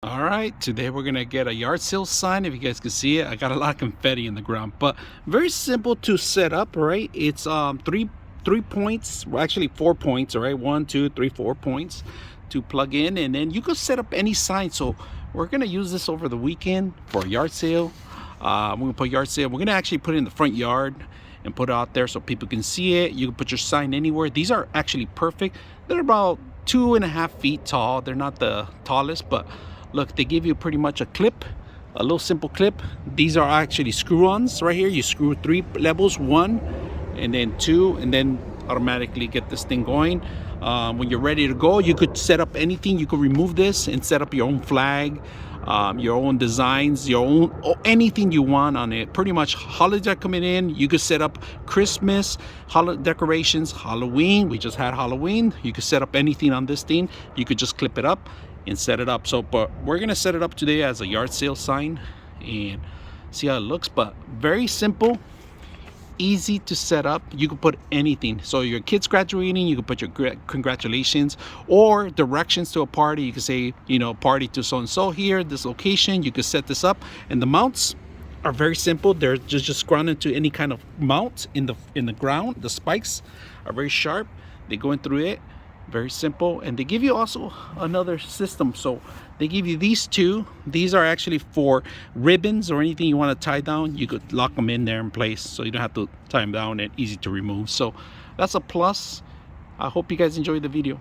All right, today we're gonna get a yard sale sign. If you guys can see it, I got a lot of confetti in the ground, but very simple to set up. Right, it's three points, well, actually 4 points. All right, 1, 2, 3, 4 points to plug in, and then you can set up any sign. So we're gonna use this over the weekend for a yard sale. We're gonna put yard sale. We're gonna actually put it in the front yard and put it out there so people can see it. You can put your sign anywhere. These are actually perfect. They're about 2.5 feet tall. They're not the tallest, but look, they give you pretty much a clip, a little simple clip. These are actually screw-ons right here. You screw 3 levels, 1 and then 2, and then automatically get this thing going. When you're ready to go, you could set up anything. You could remove this and set up your own flag, your own designs, your own anything you want on it. Pretty much holiday coming in, you could set up Christmas decorations, Halloween. We just had Halloween. You could set up anything on this thing. You could just clip it up and set it up. So but we're gonna set it up today as a yard sale sign and see how it looks. But very simple, easy to set up. You can put anything. So your kids graduating, you can put your congratulations or directions to a party. You can say, you know, party to so and so here, this location. You can set this up, and the mounts are very simple. They're just grounded to any kind of mount in the ground. The spikes are very sharp. They go in through it. Very simple. And they give you also another system. So they give you these two. These are actually for ribbons or anything you want to tie down. You could lock them in there in place, so you don't have to tie them down, and easy to remove. So that's a plus. I hope you guys enjoyed the video.